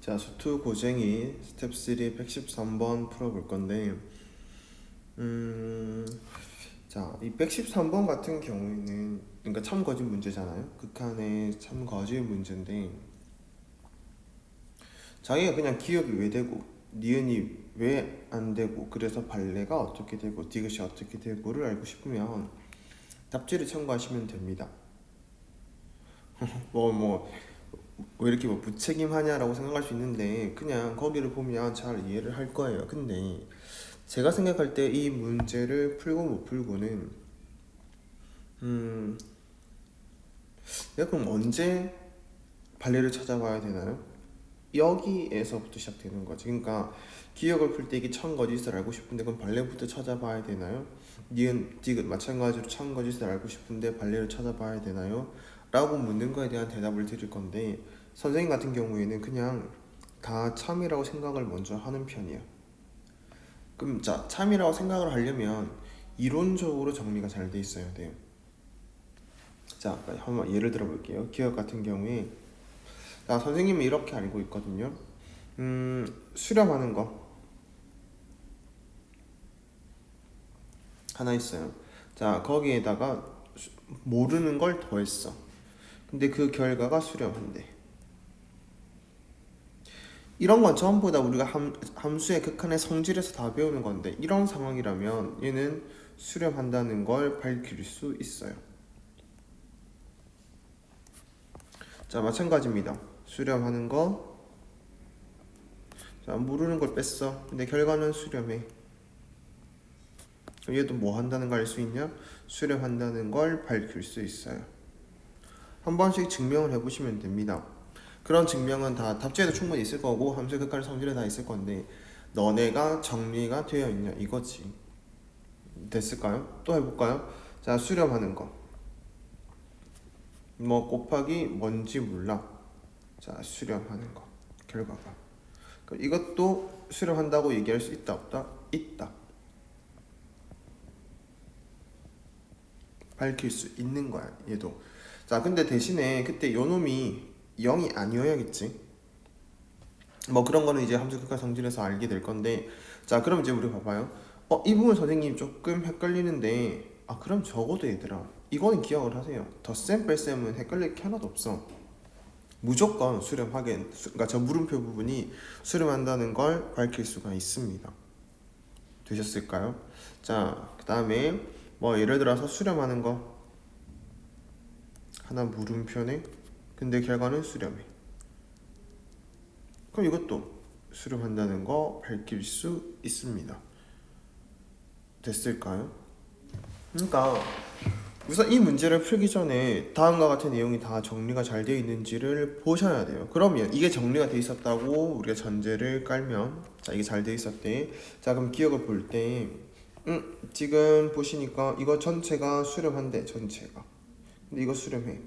자, 수투 고쟁이 스텝 3 113번 풀어볼 건데, 자, 이 113번 같은 경우에는 그러니까 참거짓 문제잖아요. 극한의 참거짓 문제인데, 자기가 그냥 기억이 왜 되고, 니은이 왜 안 되고, 그래서 발레가 어떻게 되고, 디귿이 어떻게 되고를 알고 싶으면 답지를 참고하시면 됩니다. 왜 이렇게 뭐 무책임하냐라고 생각할 수 있는데 그냥 거기를 보면 잘 이해를 할 거예요. 근데 제가 생각할 때 이 문제를 풀고 못 풀고는 음 내가 그럼 언제 발레를 찾아봐야 되나요? 여기에서부터 시작되는 거지. 그러니까 기억을 풀 때 이게 참거짓을 알고 싶은데 그럼 발레부터 찾아봐야 되나요? 니은, 디귿 마찬가지로 참거짓을 알고 싶은데 발레를 찾아봐야 되나요? 라고 묻는 거에 대한 대답을 드릴 건데 선생님 같은 경우에는 그냥 다 참이라고 생각을 먼저 하는 편이에요. 그럼 자, 참이라고 생각을 하려면 이론적으로 정리가 잘 돼 있어야 돼요. 자, 한번 예를 들어 볼게요. 기억 같은 경우에 자, 선생님은 이렇게 알고 있거든요. 수렴하는 거 하나 있어요. 자, 거기에다가 모르는 걸 더했어. 근데 그 결과가 수렴한대. 이런 건 전부 다 우리가 함수의 극한의 성질에서 다 배우는 건데 이런 상황이라면 얘는 수렴한다는 걸 밝힐 수 있어요. 자, 마찬가지입니다. 수렴하는 거. 자, 모르는 걸 뺐어. 근데 결과는 수렴해. 얘도 뭐 한다는 걸 알 수 있냐? 수렴한다는 걸 밝힐 수 있어요. 한 번씩 증명을 해보시면 됩니다. 그런 증명은 다 답지에도 충분히 있을 거고 함수의 극한의 성질에 다 있을 건데 너네가 정리가 되어 있냐 이거지. 됐을까요? 또 해볼까요? 자, 수렴하는 거. 뭐 곱하기 뭔지 몰라. 자, 수렴하는 거. 결과가. 그럼 이것도 수렴한다고 얘기할 수 있다 없다? 있다. 밝힐 수 있는 거야 얘도. 자, 근데 대신에 그때 요놈이 0이 아니어야겠지. 뭐 그런 거는 이제 함수 극한 성질에서 알게 될 건데, 자, 그럼 이제 우리 봐봐요. 이 부분 선생님 조금 헷갈리는데, 그럼 적어도 얘들아 이거는 기억을 하세요. 덧셈 뺄셈은 헷갈릴 게 하나도 없어. 무조건 수렴하게, 그러니까 저 물음표 부분이 수렴한다는 걸 밝힐 수가 있습니다. 되셨을까요? 자, 그 다음에 뭐 예를 들어서 수렴하는 거 하나 물음표네. 근데 결과는 수렴해. 그럼 이것도 수렴한다는 거 밝힐 수 있습니다. 됐을까요? 그러니까 우선 이 문제를 풀기 전에 다음과 같은 내용이 다 정리가 잘 되어 있는지를 보셔야 돼요. 그러면 이게 정리가 되어 있었다고 우리가 전제를 깔면, 자, 이게 잘 되어 있었대. 자, 그럼 기억을 볼 때 지금 보시니까 이거 전체가 수렴한대. 전체가. 근데 이거 수렴해.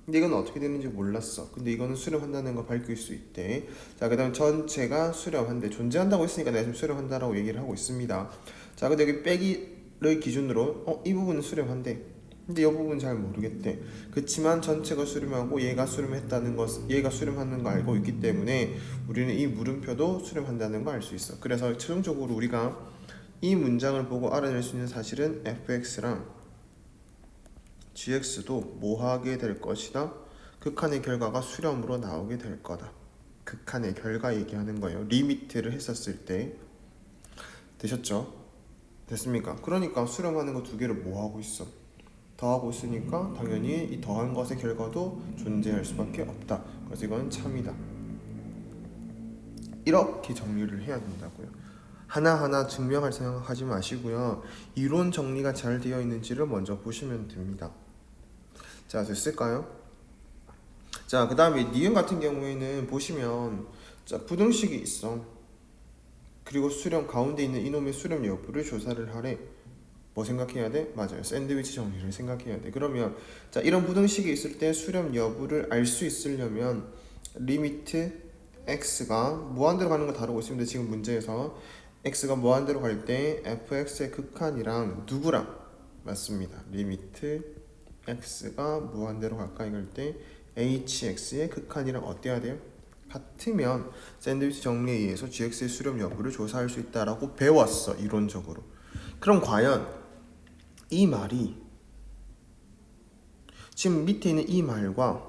근데 이건 어떻게 되는지 몰랐어. 근데 이거는 수렴한다는 거 밝힐 수 있대. 자, 그 다음 전체가 수렴한대. 존재한다고 했으니까 내가 지금 수렴한다라고 얘기를 하고 있습니다. 자, 근데 여기 빼기를 기준으로 이 부분은 수렴한대. 근데 이 부분은 잘 모르겠대. 그치만 전체가 수렴하고 얘가 수렴했다는 것, 얘가 수렴하는 거 알고 있기 때문에 우리는 이 물음표도 수렴한다는 거 알 수 있어. 그래서 최종적으로 우리가 이 문장을 보고 알아낼 수 있는 사실은 fx랑 gx도 뭐 하게 될 것이다? 극한의 결과가 수렴으로 나오게 될 거다. 극한의 결과 얘기하는 거예요. 리미트를 했었을 때. 되셨죠? 됐습니까? 그러니까 수렴하는 거 두 개를 뭐 하고 있어? 더하고 있으니까 당연히 이 더한 것의 결과도 존재할 수밖에 없다. 그래서 이건 참이다. 이렇게 정리를 해야 된다고요. 하나하나 증명할 생각하지 마시고요. 이론 정리가 잘 되어 있는지를 먼저 보시면 됩니다. 자, 됐을까요? 자, 그 다음에 니은 같은 경우에는 보시면 자, 부등식이 있어. 그리고 수렴 가운데 있는 이놈의 수렴 여부를 조사를 하래. 뭐 생각해야 돼? 맞아요. 샌드위치 정리를 생각해야 돼. 그러면 자, 이런 부등식이 있을 때 수렴 여부를 알 수 있으려면 리미트 x가 무한대로 가는 거 다루고 있습니다. 지금 문제에서 x가 무한대로 갈 때 fx의 극한이랑 누구랑 맞습니다. 리미트 x가 무한대로 가까이 갈 때 hx의 극한이랑 어때야 돼요? 같으면 샌드위치 정리에 의해서 GX의 수렴 여부를 조사할 수 있다라고 배웠어, 이론적으로. 그럼 과연 이 말이 지금 밑에 있는 이 말과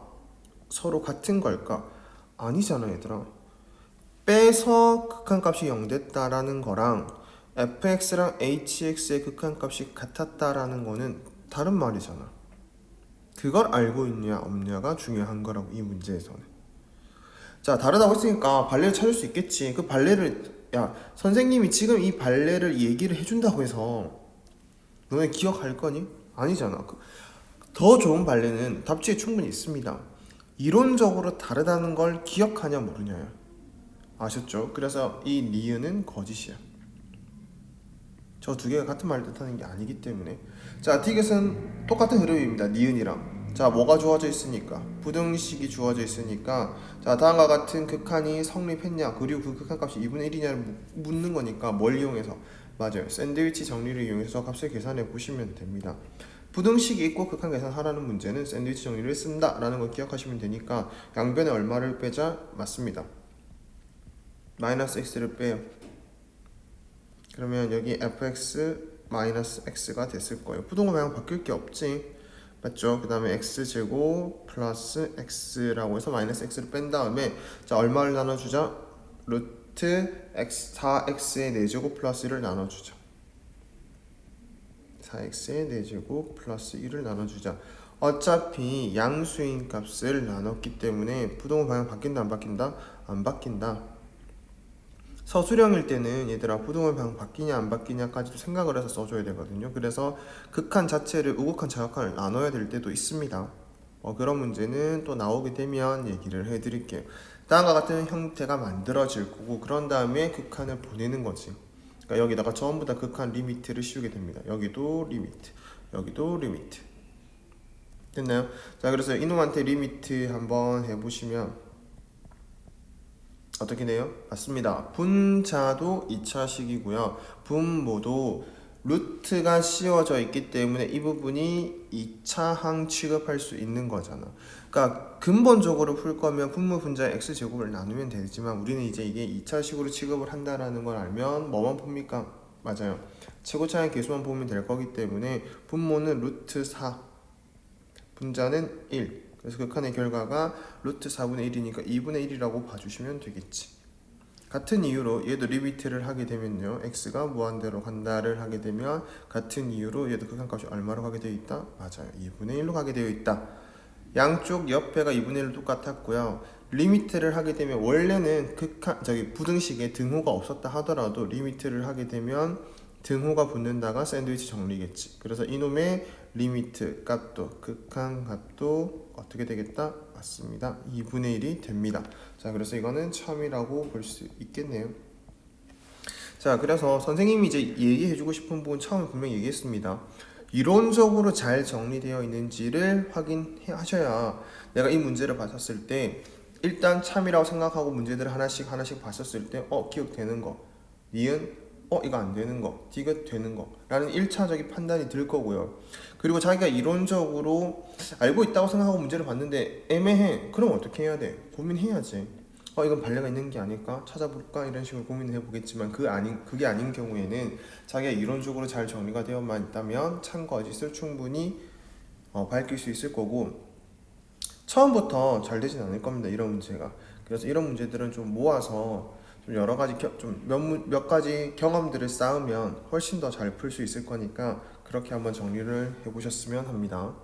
서로 같은 걸까? 아니잖아, 얘들아. 빼서 극한값이 0 됐다라는 거랑 fx랑 hx의 극한값이 같았다라는 거는 다른 말이잖아. 그걸 알고 있냐 없냐가 중요한 거라고, 이 문제에서는. 자, 다르다고 했으니까 발레를 찾을 수 있겠지. 그 발레를, 야, 선생님이 지금 이 발레를 얘기를 해준다고 해서 너네 기억할 거니? 아니잖아. 더 좋은 발레는 답지에 충분히 있습니다. 이론적으로 다르다는 걸 기억하냐 모르냐야. 아셨죠? 그래서 이 니은은 거짓이야. 저 두 개가 같은 말을 뜻하는 게 아니기 때문에. 자, 디귿은 똑같은 흐름입니다. 니은이랑. 자, 뭐가 주어져 있으니까, 부등식이 주어져 있으니까, 자, 다음과 같은 극한이 성립했냐, 그리고 그 극한값이 2분의 1이냐를 묻는 거니까 뭘 이용해서? 맞아요, 샌드위치 정리를 이용해서 값을 계산해 보시면 됩니다. 부등식이 있고 극한 계산하라는 문제는 샌드위치 정리를 쓴다 라는 걸 기억하시면 되니까 양변에 얼마를 빼자? 맞습니다. 마이너스 x를 빼요. 그러면 여기 fx 마이너스 x가 됐을 거예요. 부동호 방향 바뀔 게 없지, 맞죠? 그 다음에 x제곱 플러스 x라고 해서 마이너스 x를 뺀 다음에, 자, 얼마를 나눠주자? 루트 x 4x의 4제곱 플러스 1을 나눠주자. 4x의 4제곱 플러스 1을 나눠주자. 어차피 양수인 값을 나눴기 때문에 부동호 방향 바뀐다 안 바뀐다? 안 바뀐다. 서술형일 때는 얘들아 부동호 방향 바뀌냐 안 바뀌냐까지도 생각을 해서 써줘야 되거든요. 그래서 극한 자체를 우극한 자극한을 나눠야 될 때도 있습니다. 그런 문제는 또 나오게 되면 얘기를 해드릴게요. 다음과 같은 형태가 만들어질 거고, 그런 다음에 극한을 보내는 거지. 그러니까 여기다가 전부 다 극한 리미트를 씌우게 됩니다. 여기도 리미트, 여기도 리미트. 됐나요? 자, 그래서 이놈한테 리미트 한번 해보시면 어떻게 돼요? 맞습니다. 분자도 2차식이고요. 분모도 루트가 씌워져 있기 때문에 이 부분이 2차항 취급할 수 있는 거잖아. 그러니까 근본적으로 풀 거면 분모 분자의 x제곱을 나누면 되지만, 우리는 이제 이게 2차식으로 취급을 한다라는 걸 알면 뭐만 풉니까? 맞아요, 최고차항의 계수만 보면 될 거기 때문에 분모는 루트 4, 분자는 1. 그래서 극한의 결과가 루트 4분의 1이니까 2분의 1이라고 봐주시면 되겠지. 같은 이유로 얘도 리미트를 하게 되면요, x가 무한대로 간다를 하게 되면 같은 이유로 얘도 극한값이 얼마로 가게 되어 있다? 맞아요, 2분의 1로 가게 되어 있다. 양쪽 옆에가 2분의 1로 똑같았고요. 리미트를 하게 되면 원래는 부등식에 등호가 없었다 하더라도 리미트를 하게 되면 등호가 붙는다가 샌드위치 정리겠지. 그래서 이놈의 리미트 값도, 극한 값도 어떻게 되겠다? 맞습니다, 2분의 1이 됩니다. 자, 그래서 이거는 참이라고 볼 수 있겠네요. 자, 그래서 선생님이 이제 얘기해주고 싶은 부분 처음에 분명히 얘기했습니다. 이론적으로 잘 정리되어 있는지를 확인하셔야 내가 이 문제를 봤었을 때 일단 참이라고 생각하고 문제들을 하나씩 봤었을 때 기억되는 거, 니은 이거 안 되는 거, 디귿 되는 거 라는 1차적인 판단이 들 거고요. 그리고 자기가 이론적으로 알고 있다고 생각하고 문제를 봤는데 애매해. 그럼 어떻게 해야 돼? 고민해야지. 이건 발레가 있는 게 아닐까? 찾아볼까? 이런 식으로 고민을 해보겠지만 그게 아닌 경우에는 자기가 이론적으로 잘 정리가 되어만 있다면 참거짓을 충분히 밝힐 수 있을 거고, 처음부터 잘 되진 않을 겁니다, 이런 문제가. 그래서 이런 문제들은 좀 모아서 좀 여러 가지 몇 가지 경험들을 쌓으면 훨씬 더 잘 풀 수 있을 거니까 그렇게 한번 정리를 해보셨으면 합니다.